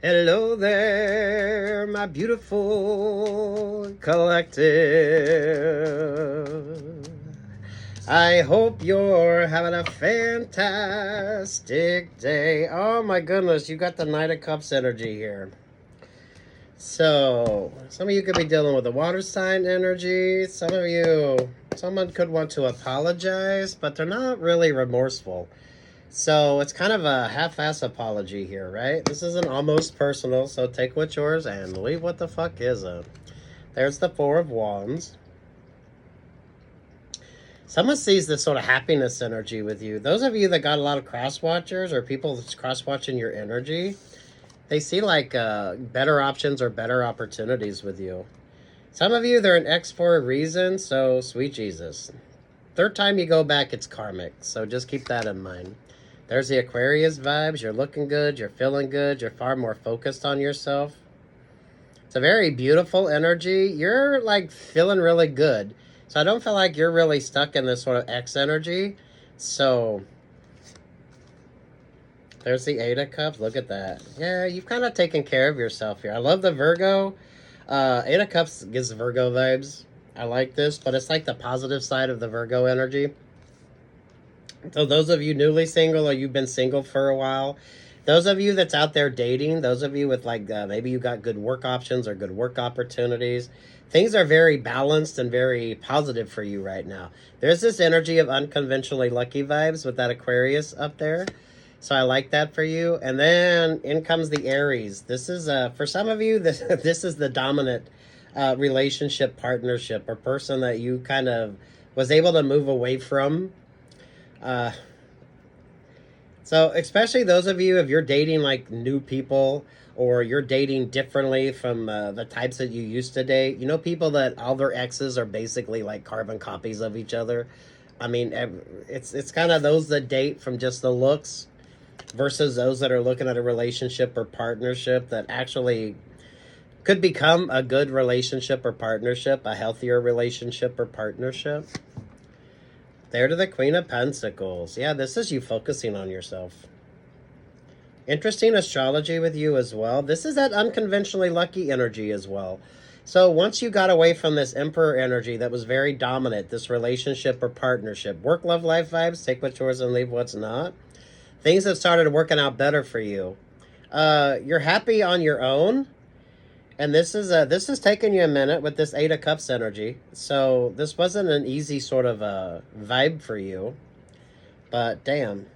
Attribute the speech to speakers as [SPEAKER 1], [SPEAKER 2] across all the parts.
[SPEAKER 1] Hello there, my beautiful collective. I hope you're having a fantastic day. Oh my goodness, you got the Knight of Cups energy here. So, some of you could be dealing with the water sign energy. Someone could want to apologize, but they're not really remorseful. So it's kind of a half-ass apology here, right? This isn't almost personal, so take what's yours and leave what the fuck isn't. There's the Four of Wands. Someone sees this sort of happiness energy with you. Those of you that got a lot of cross-watchers or people that's cross-watching your energy, they see like better options or better opportunities with you. Some of you, they're an X for a reason, so sweet Jesus. Third time you go back, it's karmic, so just keep that in mind. There's the Aquarius vibes. You're looking good. You're feeling good. You're far more focused on yourself. It's a very beautiful energy. You're like feeling really good. So I don't feel like you're really stuck in this sort of X energy. So there's the Eight of Cups. Look at that. Yeah, you've kind of taken care of yourself here. I love the Virgo. Eight of Cups gives Virgo vibes. I like this, but it's like the positive side of the Virgo energy. So those of you newly single or you've been single for a while, those of you that's out there dating, those of you with like maybe you got good work options or good work opportunities, things are very balanced and very positive for you right now. There's this energy of unconventionally lucky vibes with that Aquarius up there. So I like that for you. And then in comes the Aries. This is, for some of you, this is the dominant relationship, partnership, or person that you kind of was able to move away from. So especially those of you, if you're dating like new people or you're dating differently from the types that you used to date, you know, people that all their exes are basically like carbon copies of each other. I mean, it's kind of those that date from just the looks versus those that are looking at a relationship or partnership that actually could become a good relationship or partnership, a healthier relationship or partnership. There to the Queen of Pentacles. Yeah, this is you focusing on yourself. Interesting astrology with you as well. This is that unconventionally lucky energy as well. So once you got away from this Emperor energy that was very dominant, this relationship or partnership, work, love, life vibes, take what's yours and leave what's not. Things have started working out better for you. You're happy on your own. And this is taking you a minute with this Eight of Cups energy. So this wasn't an easy sort of vibe for you. But damn.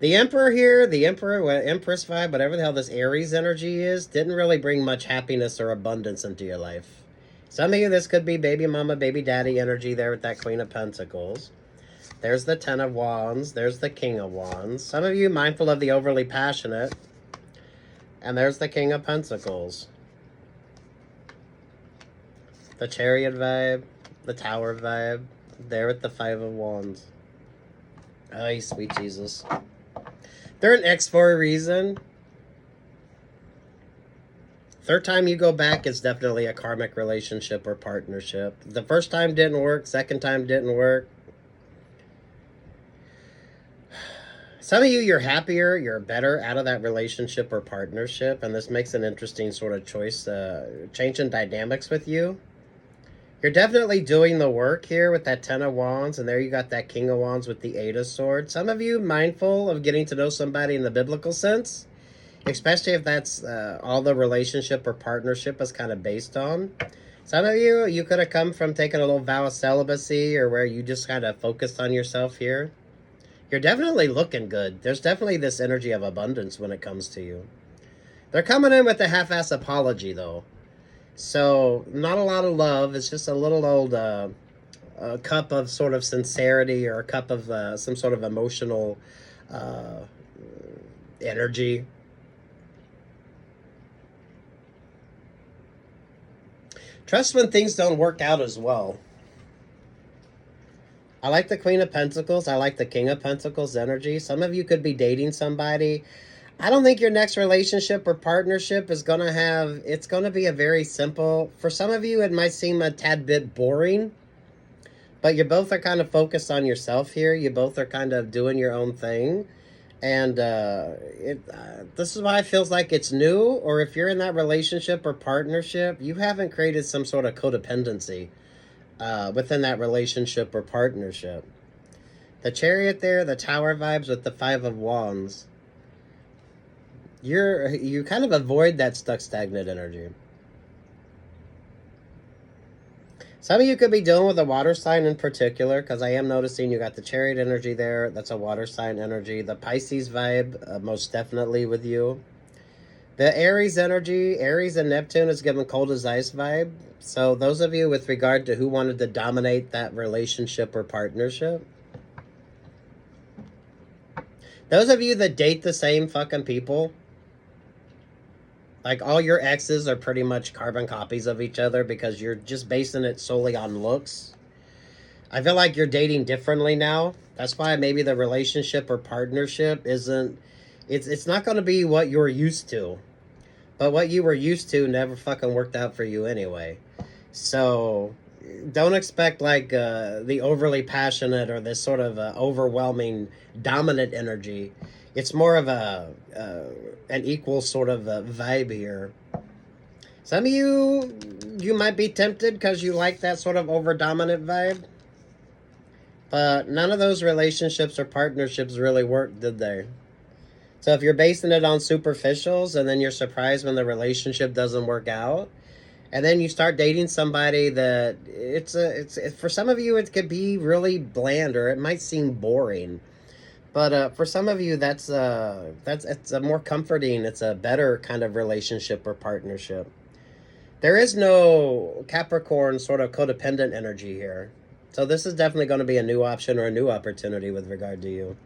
[SPEAKER 1] The Emperor here, the Emperor, Empress vibe, whatever the hell this Aries energy is, didn't really bring much happiness or abundance into your life. Some of you, this could be baby mama, baby daddy energy there with that Queen of Pentacles. There's the Ten of Wands. There's the King of Wands. Some of you mindful of the overly passionate. And there's the King of Pentacles. The Chariot vibe. The Tower vibe. There with the Five of Wands. Oh, sweet Jesus. They're an X for a reason. Third time you go back is definitely a karmic relationship or partnership. The first time didn't work. Second time didn't work. Some of you, you're happier, you're better out of that relationship or partnership, and this makes an interesting sort of choice, change in dynamics with you. You're definitely doing the work here with that Ten of Wands, and there you got that King of Wands with the Eight of Swords. Some of you mindful of getting to know somebody in the biblical sense, especially if that's all the relationship or partnership is kind of based on. Some of you, you could have come from taking a little vow of celibacy or where you just kind of focused on yourself here. You're definitely looking good. There's definitely this energy of abundance when it comes to you. They're coming in with a half-ass apology, though. So, not a lot of love. It's just a little old a cup of sort of sincerity or a cup of some sort of emotional energy. Trust when things don't work out as well. I like the Queen of Pentacles. I like the King of Pentacles energy. Some of you could be dating somebody. I don't think your next relationship or partnership is going to have... It's going to be a very simple... For some of you, it might seem a tad bit boring. But you both are kind of focused on yourself here. You both are kind of doing your own thing. And this is why it feels like it's new, or if you're in that relationship or partnership, you haven't created some sort of codependency within that relationship or partnership. The Chariot there, the Tower vibes with the Five of Wands. You kind of avoid that stuck stagnant energy. Some of you could be dealing with a water sign in particular, because I am noticing you got the Chariot energy there. That's a water sign energy. The Pisces vibe, most definitely with you. The Aries energy, Aries and Neptune is giving cold as ice vibe. So those of you with regard to who wanted to dominate that relationship or partnership. Those of you that date the same fucking people. Like, all your exes are pretty much carbon copies of each other because you're just basing it solely on looks. I feel like you're dating differently now. That's why maybe the relationship or partnership isn't... It's not going to be what you're used to. But what you were used to never fucking worked out for you anyway. So, don't expect, like, the overly passionate or this sort of overwhelming dominant energy. It's more of an equal sort of vibe here. Some of you might be tempted because you like that sort of over-dominant vibe. But none of those relationships or partnerships really worked, did they? So if you're basing it on superficials and then you're surprised when the relationship doesn't work out, and then you start dating somebody that it's for some of you it could be really bland or it might seem boring. But for some of you, it's a more comforting, it's a better kind of relationship or partnership. There is no Capricorn sort of codependent energy here. So this is definitely going to be a new option or a new opportunity with regard to you.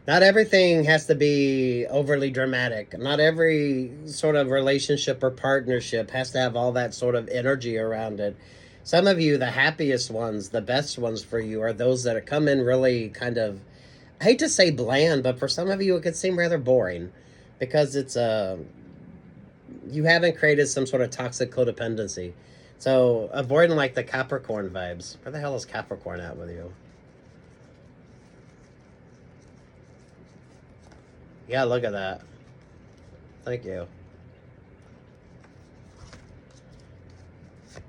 [SPEAKER 1] Not everything has to be overly dramatic. Not every sort of relationship or partnership has to have all that sort of energy around it. Some of you, the happiest ones, the best ones for you are those that come in really kind of, I hate to say bland, but for some of you it could seem rather boring because it's you haven't created some sort of toxic codependency. So avoiding like the Capricorn vibes. Where the hell is Capricorn at with you? Yeah, look at that. Thank you.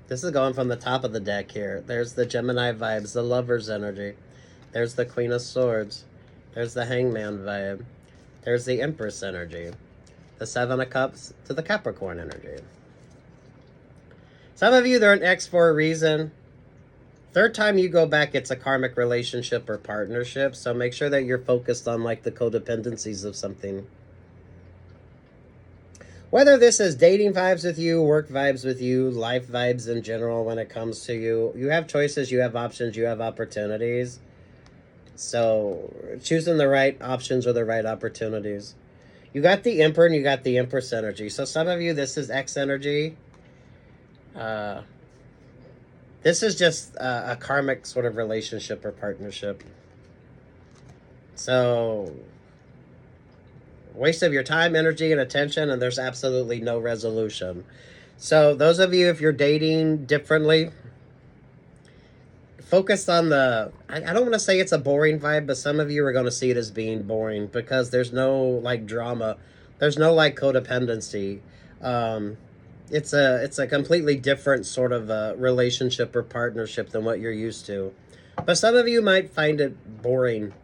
[SPEAKER 1] This is going from the top of the deck here. There's the Gemini vibes, the Lover's energy. There's the Queen of Swords. There's the Hangman vibe. There's the Empress energy. The Seven of Cups to the Capricorn energy. Some of you, they're an ex for a reason. Third time you go back, it's a karmic relationship or partnership. So make sure that you're focused on like the codependencies of something. Whether this is dating vibes with you, work vibes with you, life vibes in general when it comes to you, you have choices, you have options, you have opportunities. So choosing the right options or the right opportunities. You got the Emperor and you got the Empress energy. So some of you, this is X energy. This is just a karmic sort of relationship or partnership. So, waste of your time, energy, and attention, and there's absolutely no resolution. So, those of you, if you're dating differently, focus on the... I don't want to say it's a boring vibe, but some of you are going to see it as being boring because there's no, like, drama. There's no, like, codependency. It's a completely different sort of relationship or partnership than what you're used to. But some of you might find it boring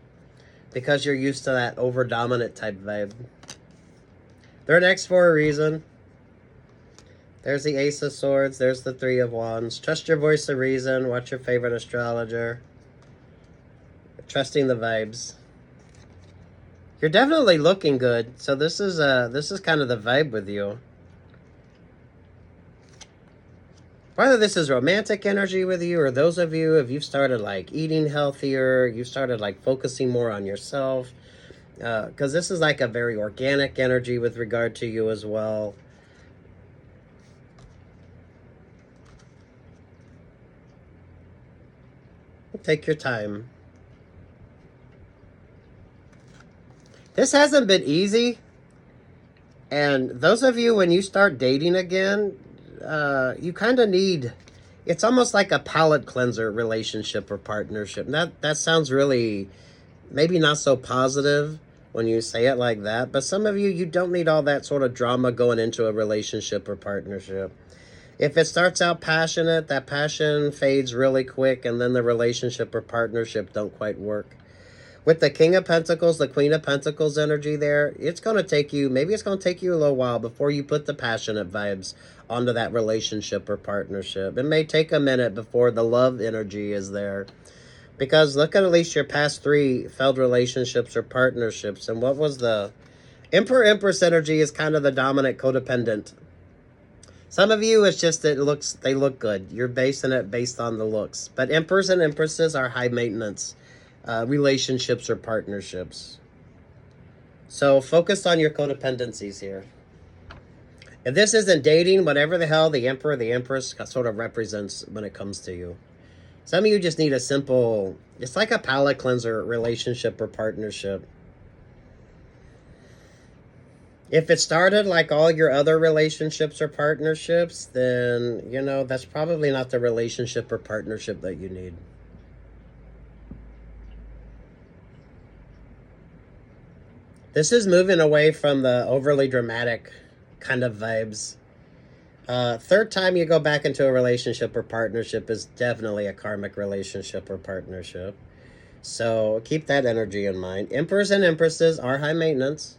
[SPEAKER 1] because you're used to that over-dominant type vibe. They're an X for a reason. There's the Ace of Swords. There's the Three of Wands. Trust your voice of reason. Watch your favorite astrologer. Trusting the vibes. You're definitely looking good. So this is kind of the vibe with you. Whether this is romantic energy with you or those of you, if you've started like eating healthier, you've started like focusing more on yourself, because this is like a very organic energy with regard to you as well. Take your time. This hasn't been easy. And those of you, when you start dating again, you kind of need It's almost like a palate cleanser relationship or partnership. That sounds really maybe not so positive when you say it like that, but some of you, you don't need all that sort of drama going into a relationship or partnership. If it starts out passionate, that passion fades really quick, and then the relationship or partnership don't quite work. With the King of Pentacles, the Queen of Pentacles energy there, it's going to take you, maybe it's going to take you a little while before you put the passionate vibes onto that relationship or partnership. It may take a minute before the love energy is there. Because look at least your past 3 failed relationships or partnerships. And what was the Emperor Empress energy is kind of the dominant codependent. Some of you, it's just that they look good. You're basing it based on the looks. But Emperors and Empresses are high maintenance relationships or partnerships. So focus on your codependencies here. If this isn't dating, whatever the hell the Emperor, the Empress sort of represents when it comes to you. Some of you just need a simple, it's like a palate cleanser relationship or partnership. If it started like all your other relationships or partnerships, then, you know, that's probably not the relationship or partnership that you need. This is moving away from the overly dramatic kind of vibes. Third time you go back into a relationship or partnership is definitely a karmic relationship or partnership. So keep that energy in mind. Emperors and Empresses are high maintenance.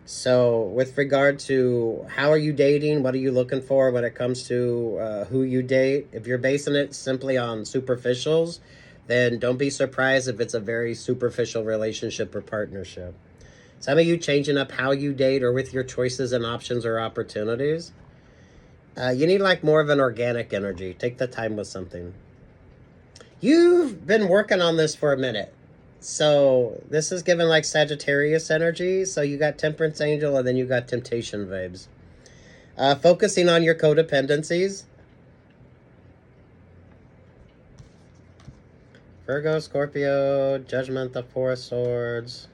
[SPEAKER 1] So with regard to how are you dating, what are you looking for when it comes to who you date, if you're basing it simply on superficials, then don't be surprised if it's a very superficial relationship or partnership. Some of you changing up how you date or with your choices and options or opportunities. You need like more of an organic energy. Take the time with something. You've been working on this for a minute. So this is given like Sagittarius energy. So you got Temperance Angel and then you got Temptation vibes. Focusing on your codependencies. Virgo, Scorpio, Judgment, the Four of Swords.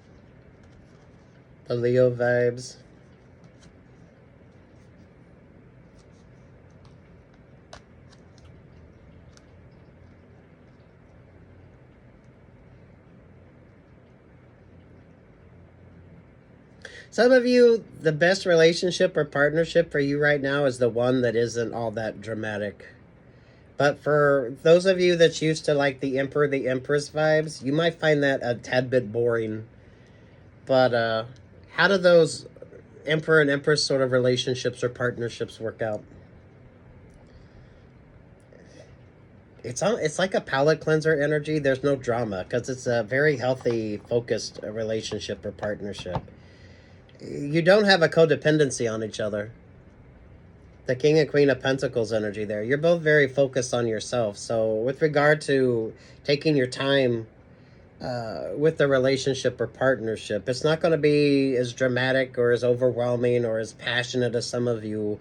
[SPEAKER 1] The Leo vibes. Some of you, the best relationship or partnership for you right now is the one that isn't all that dramatic. But for those of you that's used to like the Emperor, the Empress vibes, you might find that a tad bit boring. But how do those Emperor and Empress sort of relationships or partnerships work out? It's like a palate cleanser energy. There's no drama because it's a very healthy, focused relationship or partnership. You don't have a codependency on each other. The King and Queen of Pentacles energy there. You're both very focused on yourself. So with regard to taking your time with the relationship or partnership, it's not going to be as dramatic or as overwhelming or as passionate as some of you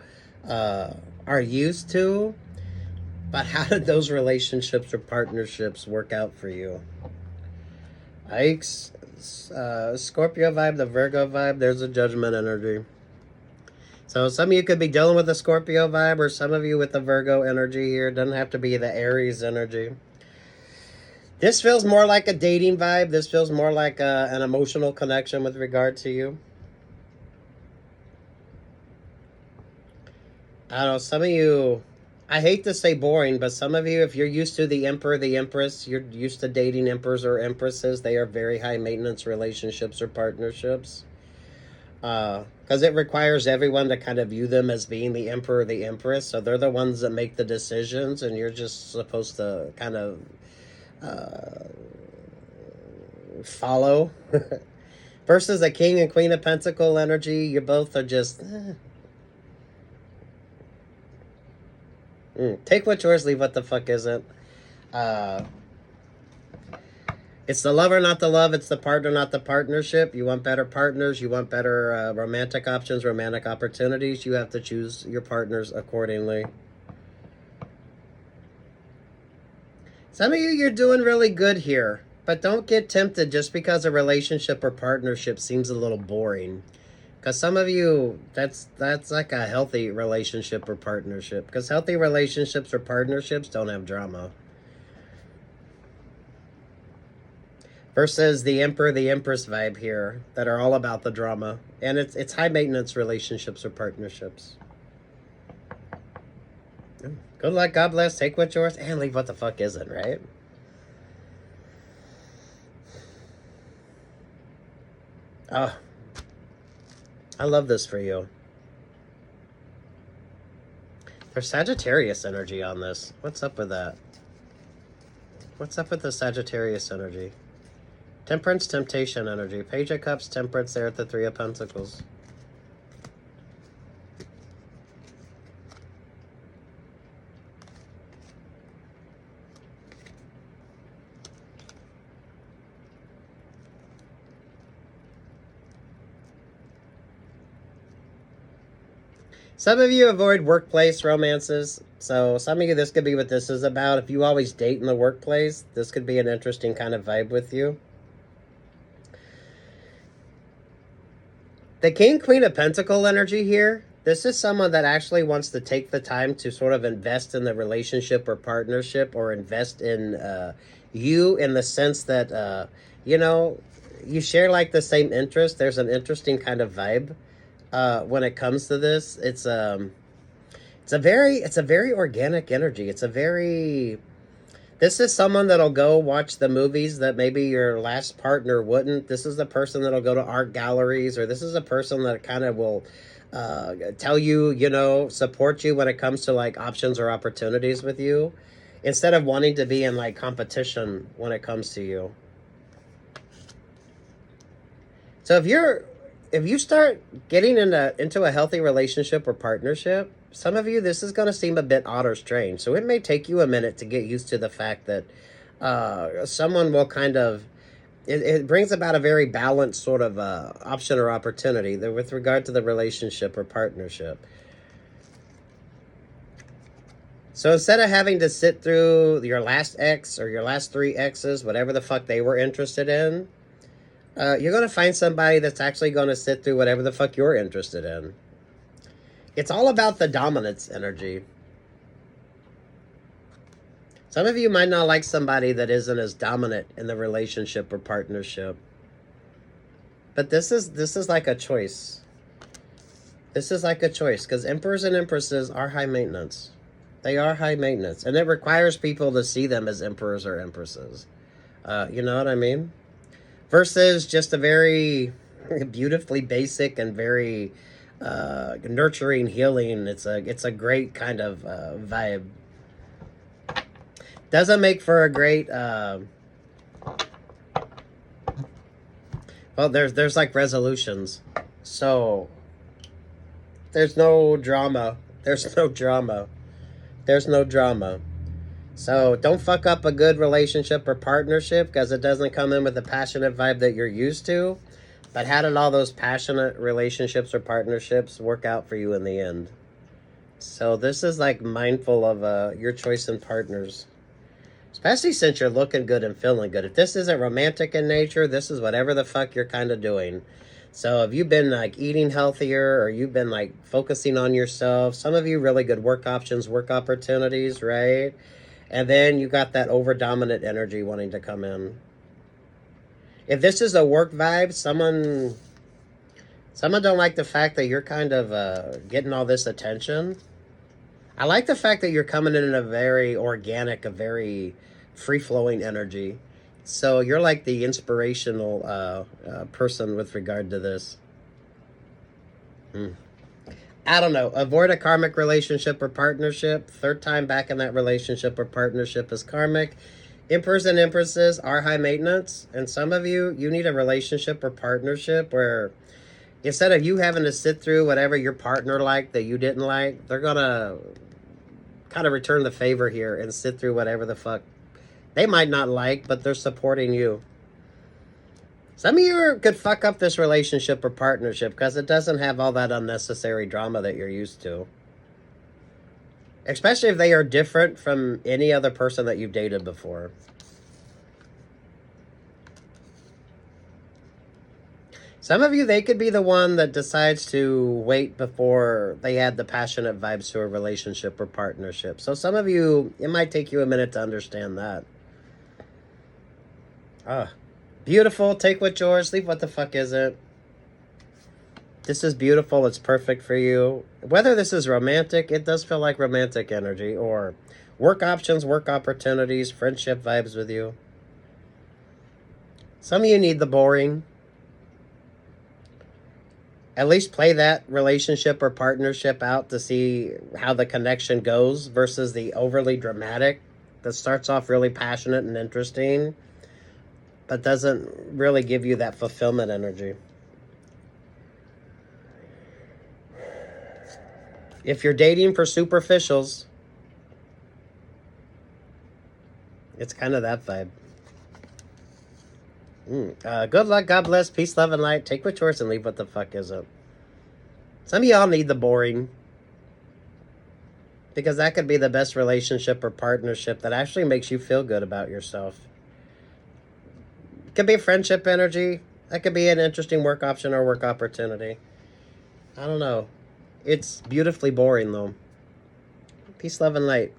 [SPEAKER 1] are used to. But how did those relationships or partnerships work out for you? Ike's Scorpio vibe, the Virgo vibe, there's a Judgment energy. So some of you could be dealing with a Scorpio vibe or some of you with the Virgo energy here. It doesn't have to be the Aries energy. This feels more like a dating vibe. This feels more like an emotional connection with regard to you. I don't know, some of you, I hate to say boring, but some of you, if you're used to the Emperor, the Empress, you're used to dating Emperors or Empresses, they are very high maintenance relationships or partnerships. Because it requires everyone to kind of view them as being the Emperor or the Empress. So they're the ones that make the decisions and you're just supposed to kind of follow. Versus the King and Queen of Pentacle energy, you both are just... Take what's yours, leave what the fuck isn't. It's the lover, not the love. It's the partner, not the partnership. You want better partners. You want better romantic options, romantic opportunities. You have to choose your partners accordingly. Some of you, you're doing really good here. But don't get tempted just because a relationship or partnership seems a little boring. Because some of you, that's like a healthy relationship or partnership. Because healthy relationships or partnerships don't have drama. Versus the Emperor, the Empress vibe here that are all about the drama. And it's high maintenance relationships or partnerships. Good luck, God bless, take what's yours, and leave what the fuck isn't, right? Oh, I love this for you. There's Sagittarius energy on this. What's up with that? What's up with the Sagittarius energy? Temperance, temptation energy. Page of Cups, Temperance there at the Three of Pentacles. Some of you avoid workplace romances. So some of you, this could be what this is about. If you always date in the workplace, this could be an interesting kind of vibe with you. The King, Queen of Pentacle energy here. This is someone that actually wants to take the time to sort of invest in the relationship or partnership, or invest in you in the sense that, you know, you share like the same interest. There's an interesting kind of vibe when it comes to this. It's a very organic energy. This is someone that'll go watch the movies that maybe your last partner wouldn't. This is the person that'll go to art galleries, or this is a person that kind of will tell you, you know, support you when it comes to like options or opportunities with you, instead of wanting to be in like competition when it comes to you. So if you start getting into a healthy relationship or partnership, some of you, this is going to seem a bit odd or strange. So it may take you a minute to get used to the fact that someone will kind of, it brings about a very balanced sort of option or opportunity with regard to the relationship or partnership. So instead of having to sit through your last ex or your last 3 exes, whatever the fuck they were interested in, you're going to find somebody that's actually going to sit through whatever the fuck you're interested in. It's all about the dominance energy. Some of you might not like somebody that isn't as dominant in the relationship or partnership. But this is like a choice. This is like a choice, because emperors and empresses are high maintenance. They are high maintenance, and it requires people to see them as emperors or empresses. You know what I mean? Versus just a very beautifully basic and very nurturing, healing. It's a great kind of vibe. Doesn't make for a great well, there's like resolutions. So there's no drama. There's no drama. There's no drama. So don't fuck up a good relationship or partnership, because it doesn't come in with the passionate vibe that you're used to. But how did all those passionate relationships or partnerships work out for you in the end? So this is like mindful of your choice in partners. Especially since you're looking good and feeling good. If this isn't romantic in nature, this is whatever the fuck you're kind of doing. So if you've been like eating healthier, or you've been like focusing on yourself, some of you really good work options, work opportunities, right? And then you got that over-dominant energy wanting to come in. If this is a work vibe, someone don't like the fact that you're kind of getting all this attention. I like the fact that you're coming in a very organic, a very free-flowing energy. So you're like the inspirational person with regard to this. I don't know. Avoid a karmic relationship or partnership. 3rd time back in that relationship or partnership is karmic. Emperors and empresses are high maintenance. And some of you need a relationship or partnership where instead of you having to sit through whatever your partner liked that you didn't like, they're going to kind of return the favor here and sit through whatever the fuck they might not like, but they're supporting you. Some of you could fuck up this relationship or partnership because it doesn't have all that unnecessary drama that you're used to. Especially if they are different from any other person that you've dated before. Some of you, they could be the one that decides to wait before they add the passionate vibes to a relationship or partnership. So some of you, it might take you a minute to understand that. Ah, beautiful. Take what's yours. Leave what the fuck isn't. This is beautiful. It's perfect for you. Whether this is romantic, it does feel like romantic energy, or work options, work opportunities, friendship vibes with you. Some of you need the boring. At least play that relationship or partnership out to see how the connection goes versus the overly dramatic that starts off really passionate and interesting, but doesn't really give you that fulfillment energy. If you're dating for superficials, it's kind of that vibe. Good luck, God bless, peace, love, and light. Take what's yours and leave what the fuck isn't. Some of y'all need the boring, because that could be the best relationship or partnership that actually makes you feel good about yourself. It could be friendship energy. That could be an interesting work option or work opportunity. I don't know. It's beautifully boring, though. Peace, love, and light.